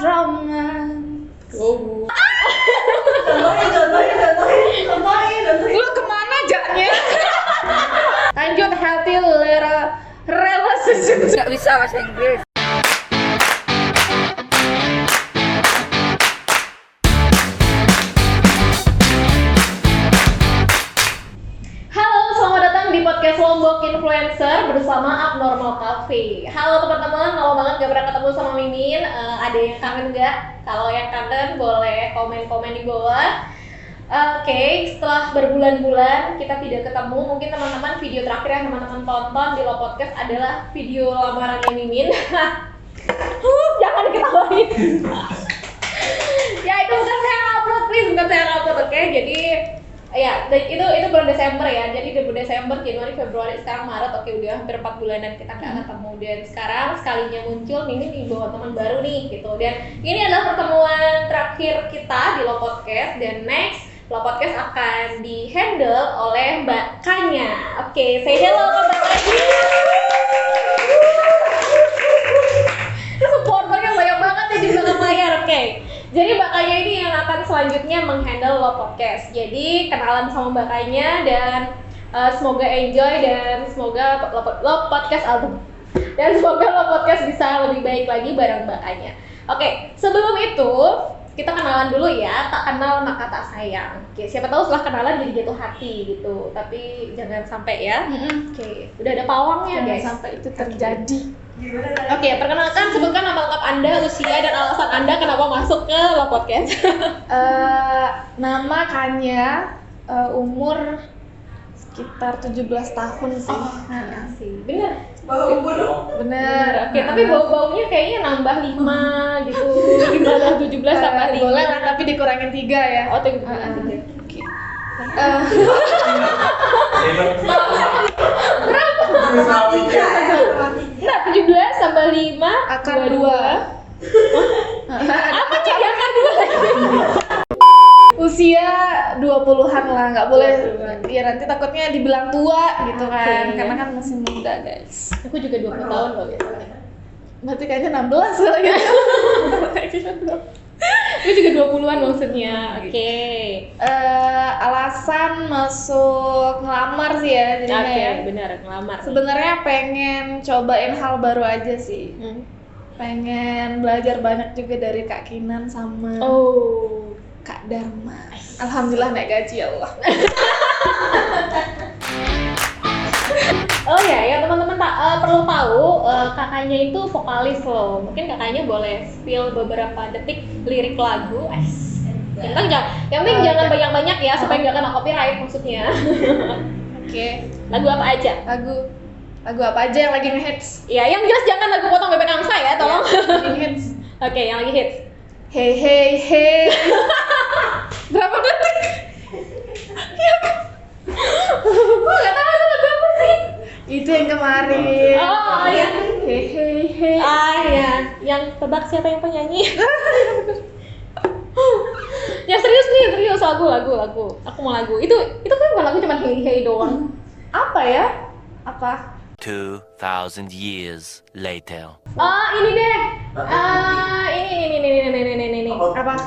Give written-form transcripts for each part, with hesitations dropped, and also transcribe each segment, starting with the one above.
romance. Oh. Contohin. Lu kemana jaknya? Lanjut, healthy relationship. Nggak bisa bahasa Inggris. Halo, selamat datang di podcast Lombok Influencer bersama Abnormal Cafe. Halo teman-teman, lama banget gak pernah ketemu sama Mimin. Ada yang kangen gak? Kalau yang kangen boleh komen-komen di bawah. Oke, setelah berbulan-bulan kita tidak ketemu, mungkin teman-teman video terakhir yang teman-teman tonton di Lo Podcast adalah video lamarannya Mimin. Jangan ketawain. Ya itu bukan saya yang upload, please, bukan saya yang upload, oke? Jadi ya itu bulan Desember ya. Jadi di bulan Desember, Januari, Februari, sekarang Maret, oke udah hampir 4 bulanan kita nggak ketemu. Dan sekarang sekalinya muncul Mimin di bawah teman baru nih gitu. Dan ini adalah pertemuan terakhir kita di Lo Podcast, dan next Lo Podcast akan di-handle oleh Mbak Kanya. Oke, say hello ke Mbak Kanya. Supporternya banyak banget ya di belakang layar, oke. Jadi Mbak Kanya ini yang akan selanjutnya menghandle Lo Podcast. Jadi kenalan sama Mbak Kanya dan semoga enjoy dan semoga Lo Podcast dan semoga Lo Podcast bisa lebih baik lagi bareng Mbak Kanya. Oke, sebelum itu kita kenalan dulu ya, tak kenal maka tak sayang. Oke, siapa tahu setelah kenalan jadi jatuh hati gitu. Tapi jangan sampai ya. Oke, udah ada pawangnya Jangan guys. sampai itu terjadi. Oke, perkenalkan, sebutkan nama lengkap Anda, usia dan alasan Anda kenapa masuk ke Lo Podcast. Nama Kanya, umur sekitar 17 tahun sih. Sih, bener. Bener. Oke, tapi bau-baunya kayaknya nambah 5 gitu. Nambah 17 tambah 5. Boleh lah, tapi dikurangin 3 ya. Oh, tuh gitu. Oke. Nah, 17 tambah 5 Akar 2. Apa sih akar 2? Usia 20-an lah, nggak boleh. Ya nanti takutnya dibilang tua gitu kan. Oke. Karena kan masih muda, guys. Aku juga 20 tahun loh gitu. Berarti kayaknya 16 kali ya. Aku juga 20-an maksudnya. Oke. Alasan masuk ngelamar sih ya, jadi Oke, kayak benar, ngelamar. sebenarnya pengen cobain hal baru aja sih. Pengen belajar banyak juga dari Kak Kinan sama Oh. Kak Dharma. Alhamdulillah naik gaji ya Allah. Oh ya teman-teman perlu tahu kakaknya itu vokalis loh. Mungkin kakaknya boleh spill beberapa detik lirik lagu. Yang penting jangan banyak-banyak ya supaya nggak kena copyright maksudnya. Oke. Lagu apa aja? Lagu apa aja yang lagi ngehits? Ya, yang jelas jangan lagu potong bebek angsa ya, tolong. Lagi hits. Oke, yang lagi hits. Hey hey hey. Berapa detik? Gua nggak tahu itu lagu apa sih. Itu yang kemarin. Oh ya. Hey hey hey. Ya, yang tebak siapa yang penyanyi? Ya serius lagu. Aku mau lagu. Itu kan bukan lagu cuma hey doang. Apa ya? Apa? 2,000 years later. Oh, ini deh. Ini. Apa?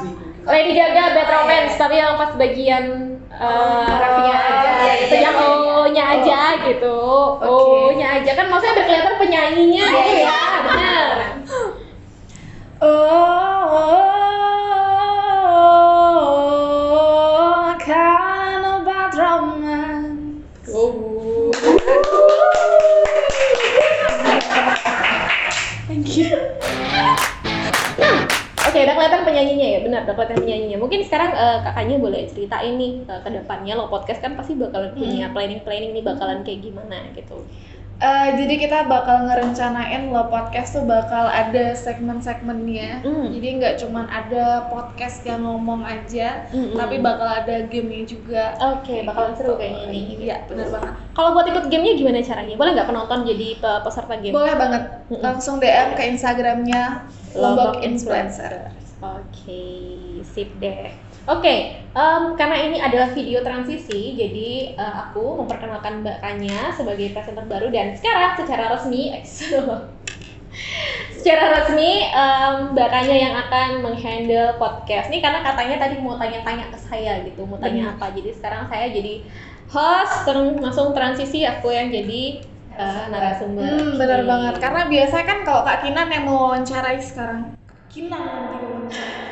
Lady Gaga Bad Romance, tapi yang pas bagian refnya aja. Itu yang O-nya aja gitu. O-nya aja kan maksudnya biar kelihatan penyanyinya gitu ya. Benar. Kind of bad romance. Thank you. Oke, udah kelihatan penyanyinya ya, benar, udah kelihatan penyanyinya. Mungkin sekarang kakaknya boleh ceritain nih ke depannya Lo Podcast kan pasti bakalan punya planning nih bakalan kayak gimana gitu. Jadi kita bakal ngerencanain Lo Podcast tuh bakal ada segmen-segmennya. Jadi nggak cuman ada podcast yang ngomong aja, tapi bakal ada game-nya juga. Oke, bakalan seru kayaknya ini. Iya, benar banget. Kalau buat ikut gamenya gimana caranya? Boleh nggak penonton jadi peserta game? Boleh banget. Langsung DM ke Instagramnya Lombok Influencer. Oke, sip deh. Oke, karena ini adalah video transisi, jadi aku memperkenalkan Mbak Kanya sebagai presenter baru dan sekarang secara resmi Secara resmi Mbak Kanya yang akan menghandle podcast nih, karena katanya tadi mau tanya-tanya ke saya gitu, mau tanya apa. Jadi sekarang saya jadi host, terus langsung transisi aku yang jadi narasumber. Benar banget. Karena biasanya kan kalau Kak Kinan yang mau wawancarai sekarang. Kinan yang diwawancara.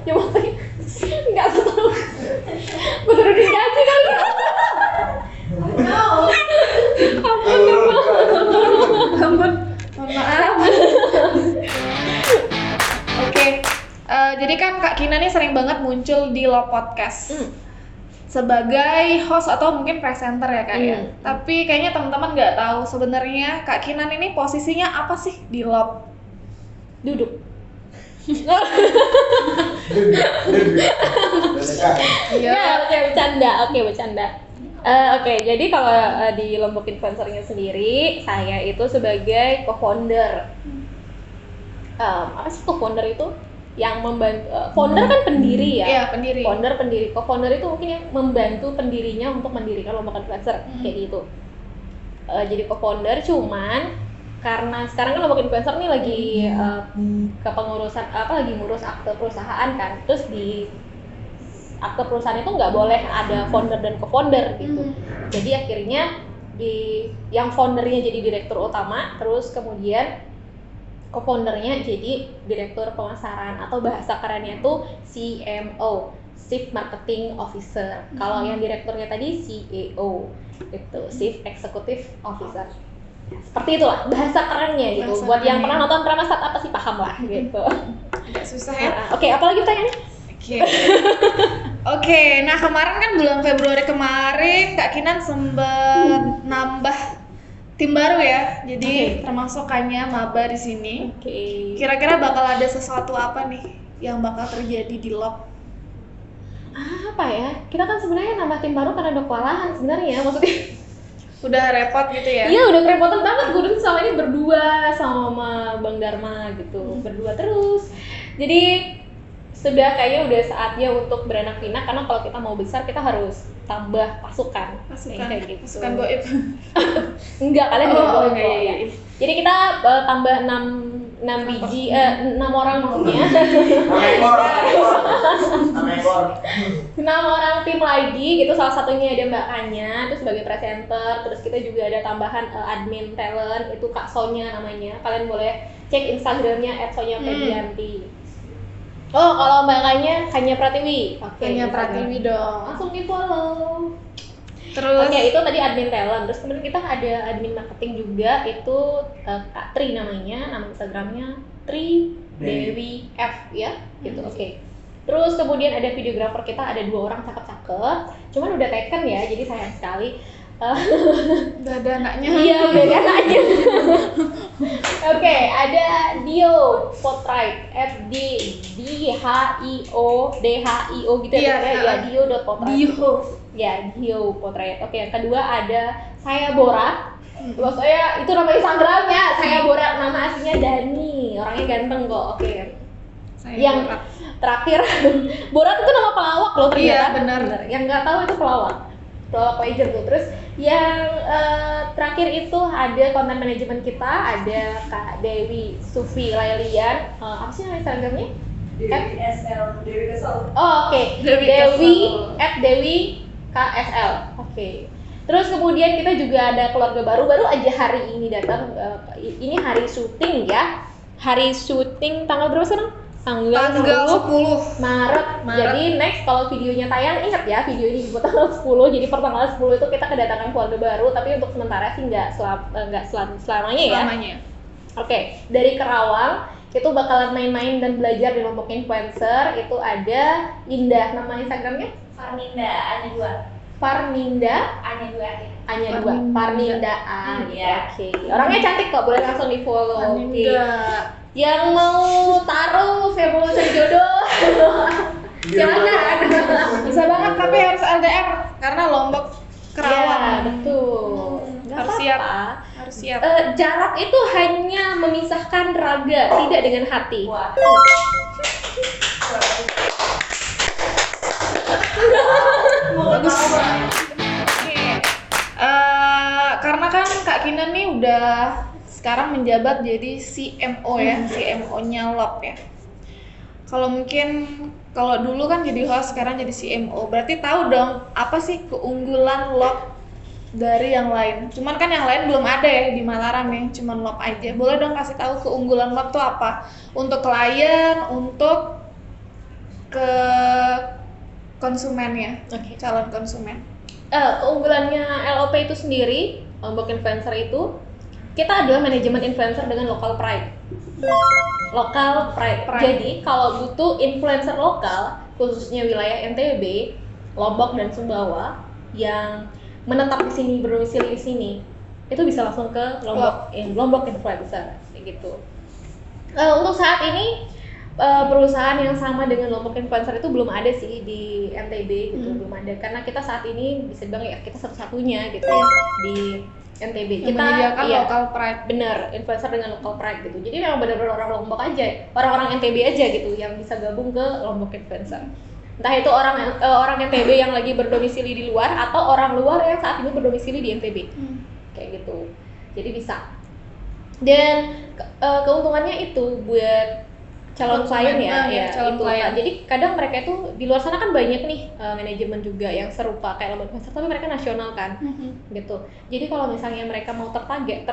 Ya maksudnya nggak tahu. Gue turunin gaji kali. Ampun, mohon maaf. Oke, jadi kan Kak Kina nih sering banget muncul di Lo Podcast sebagai host atau mungkin presenter ya Kak ya. Tapi kayaknya teman-teman nggak tahu sebenarnya Kak Kinan ini posisinya apa sih di Lo? Duduk. Iya. Oke, bercanda. Oke, jadi kalau di Lombok Influencer-nya sendiri, saya itu sebagai co-founder. Apa sih co-founder itu? Yang membantu, founder kan pendiri ya? Iya, pendiri. Founder pendiri, co-founder itu mungkin yang membantu pendirinya untuk mendirikan Lombok Influencer, kayak gitu. Jadi co-founder, cuman karena sekarang kan Lombok Influencer nih lagi kepengurusan lagi ngurus akte perusahaan kan, terus di akte perusahaan itu nggak boleh ada founder dan co-founder gitu. Jadi akhirnya yang foundernya jadi direktur utama, terus kemudian co-foundernya jadi direktur pemasaran, atau bahasa kerennya itu CMO, Chief Marketing Officer. Kalau yang direkturnya tadi CEO, itu Chief Executive Officer. Seperti itulah bahasa kerennya gitu. Buat yang pernah nonton drama Start apa sih paham lah gitu. Agak susah ya. Oke, apalagi pertanyaannya? Oke, nah kemarin kan bulan Februari kemarin Kak Kinan sempat nambah tim baru ya. Jadi termasuk Kanya maba di sini. Kira-kira bakal ada sesuatu apa nih yang bakal terjadi di Lob? Apa ya? Kita kan sebenarnya nambah tim baru karena udah kewalahan sebenarnya, maksudnya. Udah repot gitu ya? Iya, udah kerepotan banget. Gue dulu selama ini berdua sama Bang Dharma gitu, berdua terus. Jadi sudah kayaknya udah saatnya untuk beranak pinak, karena kalau kita mau besar kita harus tambah pasukan kayak gitu. Pasukan goib. Enggak, kalian enggak boleh enggak, ya. Jadi kita tambah 6 biji 6 orang maksudnya. 6 orang tim lagi gitu, salah satunya ada Mbak Kanya itu sebagai presenter, terus kita juga ada tambahan admin talent, itu Kak Sonya namanya. Kalian boleh cek Instagramnya @sonya_febrianti. Oh, kalau Mbak Kanya Pratiwi. Kanya Pratiwi dong. Langsung di-follow. Terus Oke, itu tadi admin talent. Terus kemudian kita ada admin marketing juga, itu Kak Tri namanya, nama Instagramnya Tri Dewi F ya, gitu. Oke. Terus kemudian ada videographer kita, ada 2 orang cakep-cakep. Cuman udah taken ya, jadi sayang sekali. udah ada anaknya. Iya, udah ada anaknya. Oke, ada Dio Portrait, DHIO gitu ya, Dio.portrait. Dio Portrait. Oke, yang kedua ada saya Bora. Maksudnya itu nama Instagramnya, saya Bora, nama aslinya Dani, orangnya ganteng kok. Oke. Yang terakhir, Borat itu nama pelawak loh ternyata. Iya, benar. Yang nggak tahu itu pelawak legend tuh. Terus yang terakhir itu ada content management kita, ada Kak Dewi Sufi Lailian. Apa sih nama Instagramnya? Dewi KSL. Oh, oke. Dewi KSL. Oke. Terus kemudian kita juga ada keluarga baru aja hari ini datang. Ini hari syuting ya. Hari syuting tanggal berapa sekarang? Tanggal 10 Maret. Jadi next kalau videonya tayang, ingat ya video ini dibuat tanggal 10. Jadi per tanggal 10 itu kita kedatangan keluarga baru, tapi untuk sementara sih nggak selamanya ya. Oke, dari Kerawang itu bakalan main-main dan belajar di Lombok Influencer. Itu ada Indah, nama Instagramnya Farninda Anya 2. Oke. Orangnya cantik kok, boleh langsung di follow. Yang mau taruh Februari cari jodoh, silakan. Bisa banget, tapi harus LDR karena Lombok Kerawang. Ya, betul. Harus siap. Jarak itu hanya memisahkan raga, tidak dengan hati. Bagus. Oke. Karena kan Kak Kinan nih udah sekarang menjabat jadi CMO ya, CMO-nya Lop ya. Kalau dulu kan jadi host, sekarang jadi CMO. Berarti tahu dong apa sih keunggulan Lop dari yang lain. Cuman kan yang lain belum ada ya di Mataram ya, cuman Lop aja. Boleh dong kasih tahu keunggulan Lop tuh apa? Untuk klien, untuk ke konsumennya, calon konsumen. Keunggulannya LOP itu sendiri, Lombok Influencer itu, kita adalah manajemen influencer dengan local pride. Jadi kalau butuh influencer lokal, khususnya wilayah NTB, Lombok dan Sumbawa yang menetap di sini, berdomisili di sini, itu bisa langsung ke Lombok Influencer, kayak gitu. Untuk saat ini perusahaan yang sama dengan Lombok Influencer itu belum ada sih di NTB gitu, belum ada, karena kita saat ini bisa bilang ya kita satu-satunya gitu ya di NTB. Kita menyediakan local pride. Bener, influencer dengan local pride gitu. Jadi memang benar-benar orang Lombok aja, orang-orang NTB aja gitu yang bisa gabung ke Lombok Influencer. Entah itu orang NTB yang lagi berdomisili di luar atau orang luar yang saat ini berdomisili di NTB. Kayak gitu. Jadi bisa. Dan keuntungannya itu buat calon klien calon klien. Jadi kadang mereka itu di luar sana kan banyak nih manajemen juga yang serupa kayak Lombok Influencer, tapi mereka nasional kan, gitu. Jadi kalau misalnya mereka mau tertarget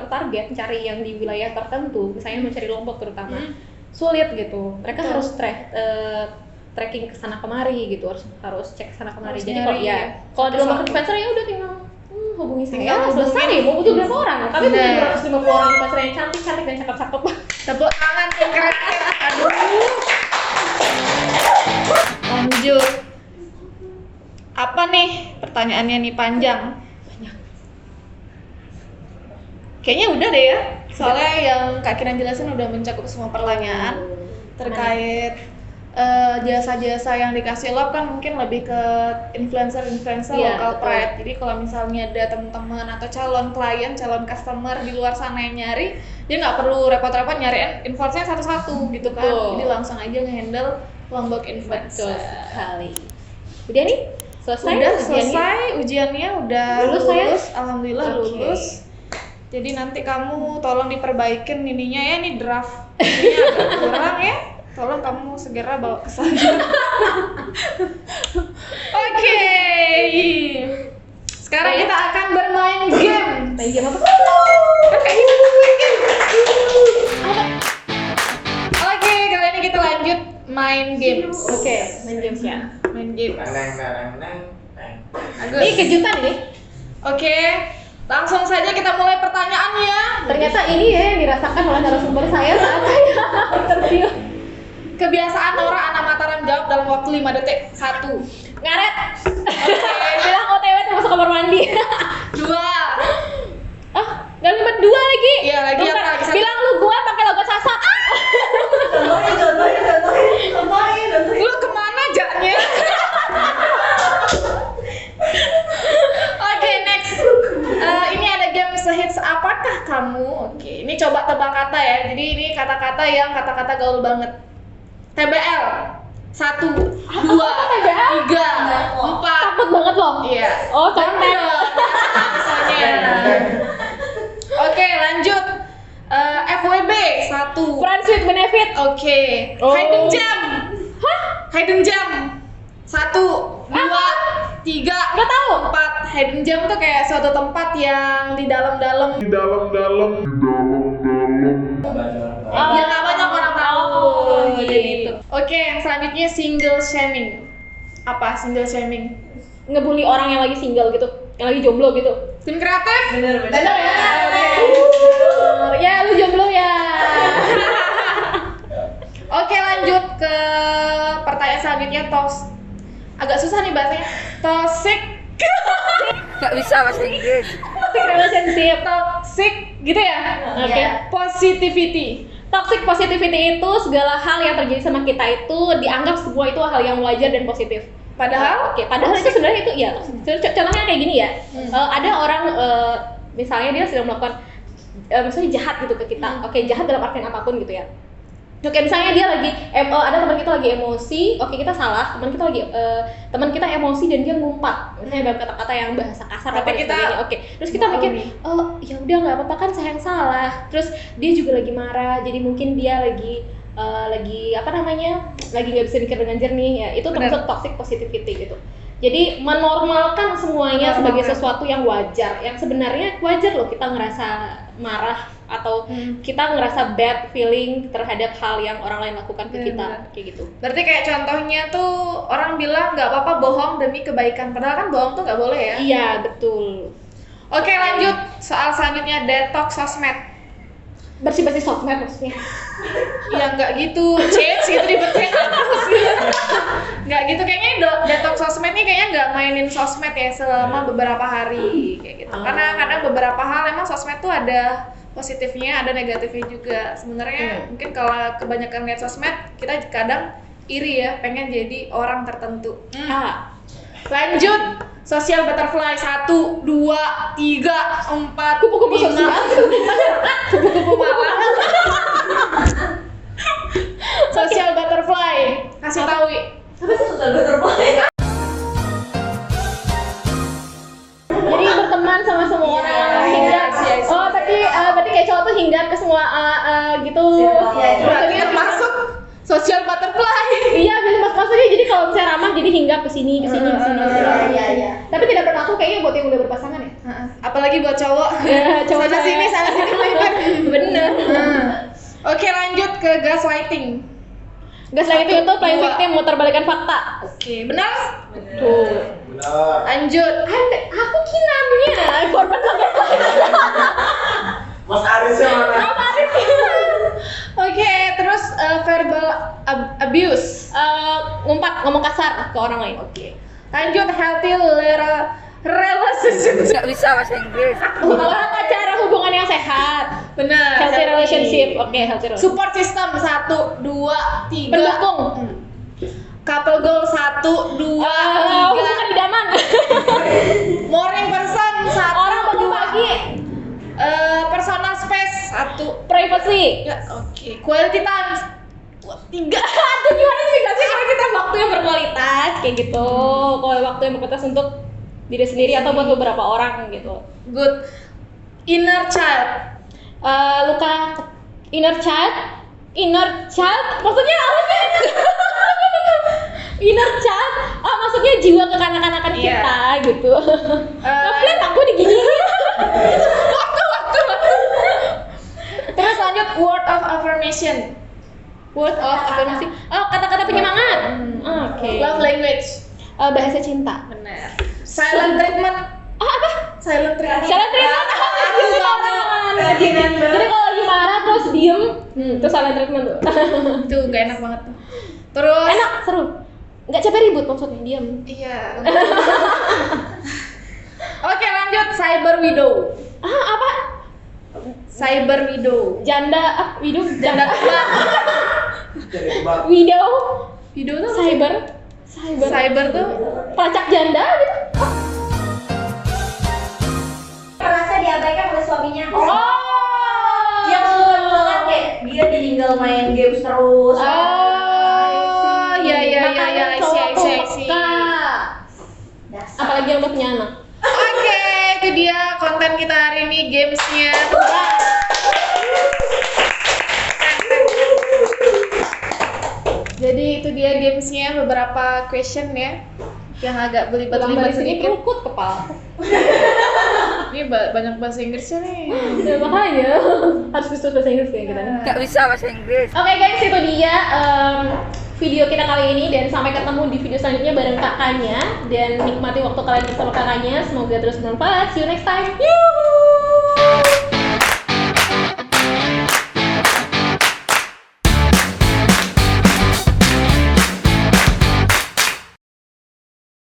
cari yang di wilayah tertentu, misalnya mencari Lombok terutama, sulit gitu. Mereka harus tracking ke sana kemari gitu, harus cek ke sana kemari. Jadi kalau di Lombok Influencer ya udah tinggal hubungi saya, selesai nih. Mau butuh berapa orang? Kami punya 250 orang influencer yang cantik dan cakep-cakep. Tepuk tangan yang keren. Aduh. Lanjut. Apa nih pertanyaannya nih panjang? Kayaknya udah deh ya. Soalnya yang Kak Kiran jelasin udah mencakup semua pertanyaan terkait jasa-jasa yang dikasih Lop kan mungkin lebih ke influencer local pride. Jadi kalau misalnya ada teman-teman atau calon klien, calon customer di luar sana yang nyari, dia nggak perlu repot-repot nyariin influencer satu-satu gitu kan. Jadi langsung aja nge-handle Lombok Influencer. Betul sekali. Udah nih? Selesai ujiannya udah lulus. Alhamdulillah lulus. Jadi nanti kamu tolong diperbaikin ininya ya, ini draft ini agak kurang ya. Tolong kamu segera bawa ke sana. Oke. Sekarang kita akan bermain game. Main game apa? Oke, kali ini kita lanjut main games. Oke, main games ya. Main game. Ini kejutan ini. Oke. Langsung saja kita mulai pertanyaannya. Ternyata ini ya yang dirasakan oleh narasumber saya saat saya interview. Kebiasaan Nora anak Mataram jawab dalam waktu 5 detik. 1. Ngaret. Bilang OTW tuh masuk kamar mandi. 2. Gak limit 2 lagi. Iya lagi Bentar, apa lagi? bilang lu gua pakai logo Sasa. Contohin. Lu kemana jaknya? Oke, next. Ini ada game sehits apakah kamu? Oke, ini coba tebak kata ya. Jadi ini kata-kata yang kata-kata gaul banget. TBL 1, 2, 3, 4. Takut banget loh. Iya. Oh, contek. Oke, lanjut. FWB 1. Friends with benefit. Oke. Hidden gem. Hidden gem 1, 2, 3, Nggak tahu. 4. Hidden gem tuh kayak suatu tempat yang di dalam-dalam. Yang nggak banyak orang tahu. Jadi itu. Oke, yang selanjutnya single shaming. Apa single shaming? Ngebully orang yang lagi single gitu, yang lagi jomblo gitu. Tim kreatif? Bener. Ya, lu jomblo ya. Oke, lanjut ke pertanyaan selanjutnya. Agak susah nih bahasanya. Toxic. Gak bisa bahasa Inggris. Toxic relationship. Toxic gitu ya? Oke. Positivity. Toxic positivity itu segala hal yang terjadi sama kita itu dianggap semua itu hal yang wajar dan positif. Padahal? Padahal itu sebenarnya itu ya. Contohnya kayak gini ya. Ada orang misalnya dia sedang melakukan misalnya jahat gitu ke kita. Oke, jahat dalam artian apapun gitu ya. Oke, misalnya dia lagi ada teman kita lagi emosi, oke kita salah, teman kita emosi dan dia ngumpat, misalnya dalam kata-kata yang bahasa kasar Tapi apa kita sebagainya. Oke, terus kita mikir, oh ya udah nggak apa-apa kan saya yang salah. Terus dia juga lagi marah, jadi mungkin dia lagi lagi nggak bisa mikir dengan jernih ya. Itu termasuk toxic positivity gitu. Jadi menormalkan semuanya sebagai sesuatu yang wajar, yang sebenarnya wajar loh kita ngerasa marah atau kita ngerasa bad feeling terhadap hal yang orang lain lakukan ke kita, kayak gitu. Berarti kayak contohnya tuh orang bilang nggak apa-apa bohong demi kebaikan, padahal kan bohong tuh nggak boleh ya? Iya betul. Oke lanjut, soal selanjutnya detox sosmed. Bersih-bersih sosmed maksudnya. Ya nggak gitu, change gitu dibetain terus nggak gitu, kayaknya detox sosmed nih kayaknya nggak mainin sosmed ya selama beberapa hari kayak gitu. Karena kadang beberapa hal emang sosmed tuh ada positifnya, ada negatifnya juga. Sebenarnya mungkin kalau kebanyakan lihat sosmed, kita kadang iri ya, pengen jadi orang tertentu. Lanjut, social butterfly 1, 2, 3, 4, Kupu-kupu 5. sosial. Kupu-kupu malam. Social butterfly, kasih tahu. Apa sih social butterfly? Jadi berteman sama semua orang, hinggap. Oh, berarti kayak cowok tuh hinggap ke semua gitu. Berarti termasuk social butterfly. Iya, maksudnya jadi kalau misalnya ramah jadi hinggap ke sini. Iya. Tapi tidak berlaku kayaknya buat yang udah berpasangan ya. Apalagi buat cowok. Cowok sana sini melipir. Bener. Oke, lanjut ke gaslighting. Gaslighting itu playing 2. victim, muterbalikan fakta. Oke, benar? Tuh. Lanjut. Aku kinamnya korban gaslighting. Mas Arisnya mana? Oke, terus verbal abuse. Ngomong kasar ke orang lain. Oke. Lanjut, healthy relationship. Nggak bisa bahasa Inggris. Hubungan pacaran, hubungan yang sehat. Benar. Healthy relationship. Oke, healthy relationship. Support system 1, 2, 3. Pendukung. Couple goal 1, 2, 3. Hubungan idaman. Morning person 1, Orang bangun pagi. personal space 1. Privacy. Ya, oke. Quality time 3. Aduh, gimana sih? Gak sih karena kita waktu yang berkualitas kayak gitu. Kalau waktu yang berkualitas untuk diri sendiri atau buat beberapa orang gitu. Good. Inner child. Inner child maksudnya apa sih? Inner child, maksudnya jiwa kekanak-kanakan kita gitu. Lihat aku digigit. Waktu. Terus lanjut word of affirmation. Word of affirmation. Oh, kata-kata penyemangat. Oke. Love language. Bahasa cinta. Benar. Silent treatment. Apa? Silent treatment. Silent treatment. Jadi kalau lagi marah terus diem, itu silent treatment tuh. Itu gak enak banget tuh. Terus Enak, seru. Nggak capek ribut maksudnya, diem. iya. Oke, lanjut cyber widow. Apa? Cyber widow. Janda Janda kembar. widow Widow tuh cyber tuh pelacak janda gitu. Merasa diabaikan oleh suaminya. Dia keluar banget kayak dia tinggal main games terus. Iya, isi. Apalagi yang udah punya anak. Oke, itu dia konten kita hari ini, gamesnya. Jadi itu dia gamesnya, beberapa question ya yang agak belibet-libet Sini sedikit. kerukut kepala. Ini banyak bahasa Inggrisnya nih. Ya makanya harus bisa bahasa Inggris kayak kita nih. Nggak bisa bahasa Inggris. Oke guys, itu dia video kita kali ini, dan sampai ketemu di video selanjutnya bareng kakaknya, dan nikmati waktu kalian bersama kakaknya. Semoga terus bermanfaat. See you next time. Yuhu.